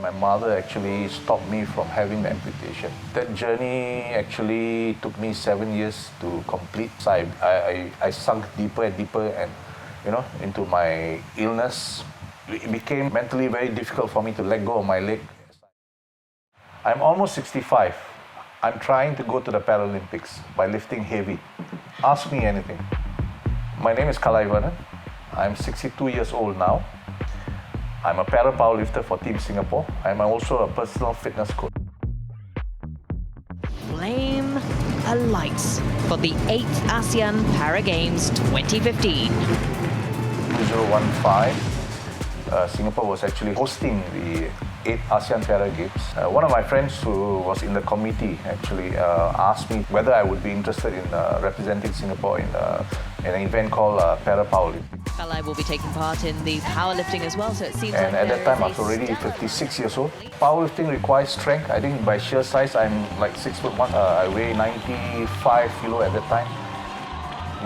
My mother actually stopped me from having the amputation. That journey actually took me 7 years to complete. So I sunk deeper and deeper and, into my illness. It became mentally very difficult for me to let go of my leg. I'm almost 65. I'm trying to go to the Paralympics by lifting heavy. Ask me anything. My name is Kalai Vanen. I'm 62 years old now. I'm a para-powerlifter for Team Singapore. I'm also a personal fitness coach. Flame alight for the 8th ASEAN Para Games 2015. 2015, Singapore was actually hosting the 8th ASEAN Para Games. One of my friends who was in the committee actually asked me whether I would be interested in representing Singapore in an event called Para-Powerlifting. Kalai will be taking part in the powerlifting as well, so it seems and like at that time I was already 56 years old. Powerlifting requires strength. I think by sheer size I'm like 6'1". I weigh 95 kilo at that time.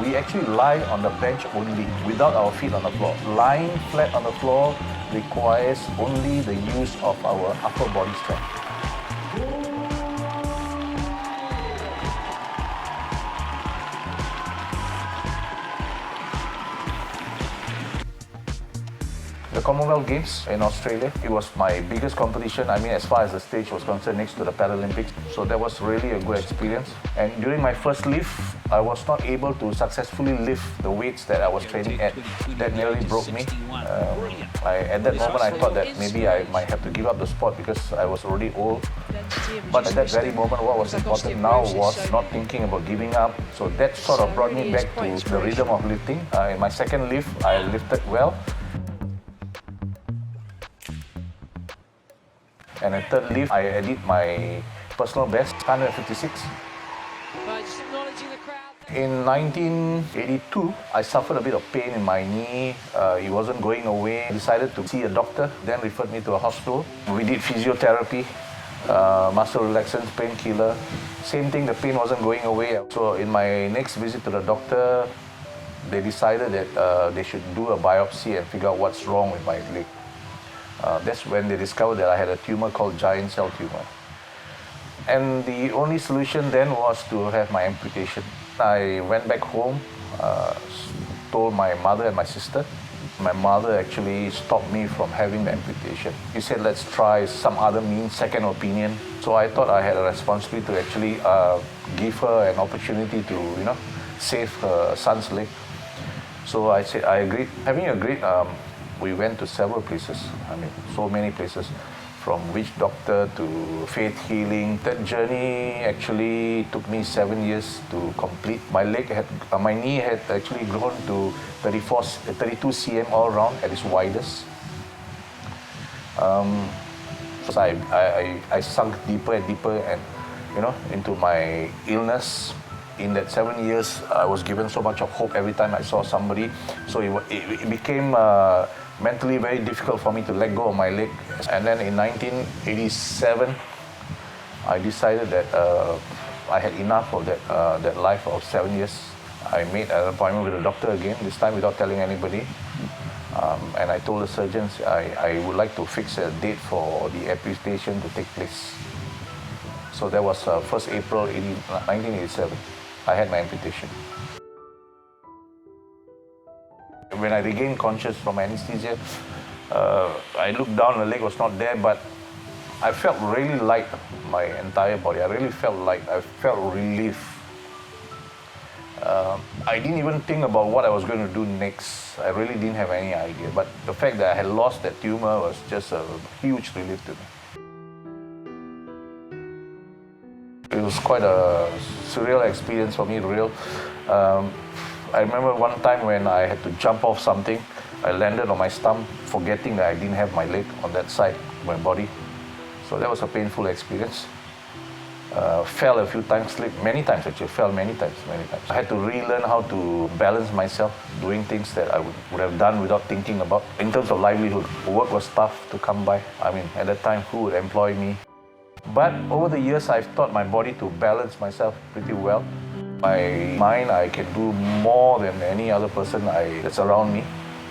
We actually lie on the bench only, without our feet on the floor. Lying flat on the floor requires only the use of our upper body strength. The Commonwealth Games in Australia, it was my biggest competition. I mean, as far as the stage was concerned, next to the Paralympics. So that was really a good experience. And during my first lift, I was not able to successfully lift the weights that I was training at. That nearly broke me. At that moment, I thought that maybe I might have to give up the sport because I was already old. But at that very moment, what was important now was not thinking about giving up. So that sort of brought me back to the rhythm of lifting. In my second lift, I lifted well. And in third lift, I did my personal best, 156. In 1982, I suffered a bit of pain in my knee. It wasn't going away. I decided to see a doctor, then referred me to a hospital. We did physiotherapy, muscle relaxants, painkiller. Same thing, the pain wasn't going away. So in my next visit to the doctor, they decided that they should do a biopsy and figure out what's wrong with my leg. That's when they discovered that I had a tumour called giant cell tumour. And the only solution then was to have my amputation. I went back home, told my mother and my sister. My mother actually stopped me from having the amputation. She said, let's try some other means, second opinion. So I thought I had a responsibility to actually give her an opportunity to, save her son's leg. So I said, I agreed. Having agreed, we went to several places, so many places, from witch doctor to faith healing. That journey actually took me 7 years to complete. My knee had actually grown to 32 cm all around at its widest. So I sunk deeper and deeper and, into my illness. In that 7 years, I was given so much of hope every time I saw somebody. So it became mentally very difficult for me to let go of my leg. And then in 1987, I decided that I had enough of that life of 7 years. I made an appointment with the doctor again, this time without telling anybody. And I told the surgeons I would like to fix a date for the amputation to take place. So that was 1st April 1987. I had my amputation. When I regained conscious from anesthesia, I looked down, the leg was not there, but I felt really light, my entire body. I really felt light. I felt relief. I didn't even think about what I was going to do next. I really didn't have any idea. But the fact that I had lost that tumor was just a huge relief to me. It was quite a surreal experience for me, real. I remember one time when I had to jump off something, I landed on my stump, forgetting that I didn't have my leg on that side of my body. So that was a painful experience. Fell a few times, slipped many times actually, fell many times. I had to relearn how to balance myself, doing things that I would have done without thinking about. In terms of livelihood, work was tough to come by. At that time, who would employ me? But over the years, I've taught my body to balance myself pretty well. My mind, I can do more than any other person that's around me.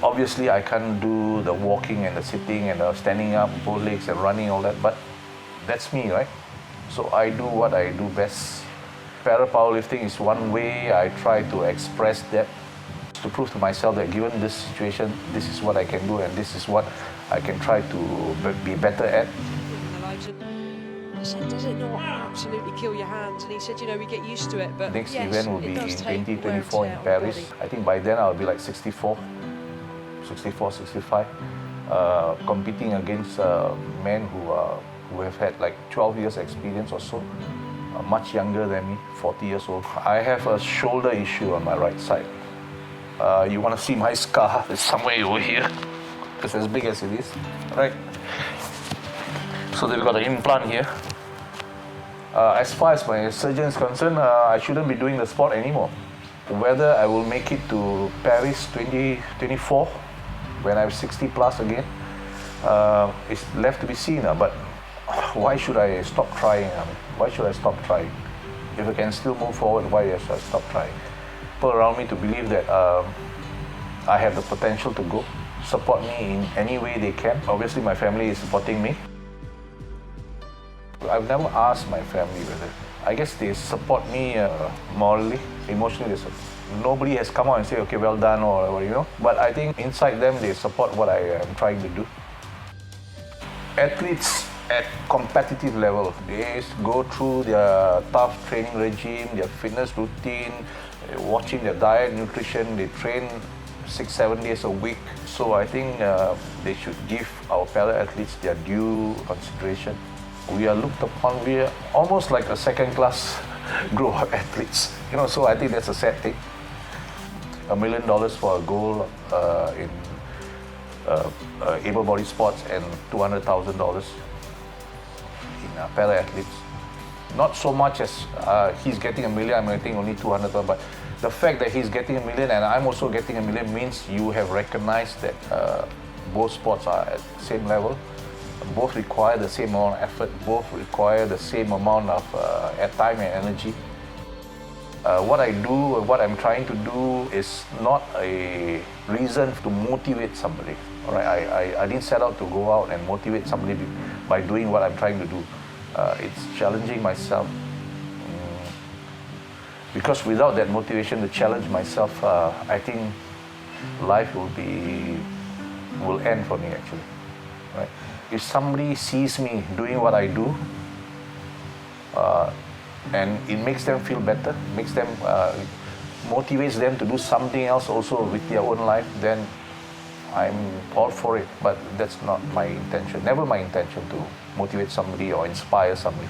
Obviously, I can't do the walking and the sitting and the standing up, both legs and running, all that, but that's me, right? So I do what I do best. Para-powerlifting is one way I try to express that, to prove to myself that given this situation, this is what I can do and this is what I can try to be better at. I said, does it not absolutely kill your hands? And he said, you know, we get used to it, but Next yes, event will it be in does take 2024 wear in and tear on the Paris. body. I think by then I'll be like 64, 65, competing against men who have had like 12 years experience or so, much younger than me, 40 years old. I have a shoulder issue on my right side. You want to see my scar? It's somewhere over here. It's as big as it is, right? So they've got an implant here. As far as my surgeon is concerned, I shouldn't be doing the sport anymore. Whether I will make it to Paris 2024, when I'm 60 plus again, it's left to be seen. But why should I stop trying? Why should I stop trying? If I can still move forward, why should I stop trying? People around me to believe that I have the potential to go, support me in any way they can. Obviously, my family is supporting me. I've never asked my family whether. I guess they support me morally, emotionally. Nobody has come out and say, okay, well done or whatever, you know. But I think inside them, they support what I am trying to do. Athletes at competitive level, they go through their tough training regime, their fitness routine, watching their diet, nutrition. They train 6-7 days a week. So I think they should give our para-athletes their due consideration. We are looked upon, we are almost like a second-class group of athletes. You know, so I think that's a sad thing. $1 million for a goal in able-bodied sports and $200,000 in para-athletes. Not so much as he's getting $1 million, I'm getting only 200,000, but the fact that he's getting $1 million and I'm also getting $1 million means you have recognized that both sports are at the same level. Both require the same amount of effort, both require the same amount of time and energy. What I do, what I'm trying to do is not a reason to motivate somebody. All right? I didn't set out to go out and motivate somebody by doing what I'm trying to do. It's challenging myself. Because without that motivation to challenge myself, I think life will end for me actually. Right? If somebody sees me doing what I do, and it makes them feel better, makes them, motivates them to do something else also with their own life, then I'm all for it. But that's not my intention, never my intention to motivate somebody or inspire somebody.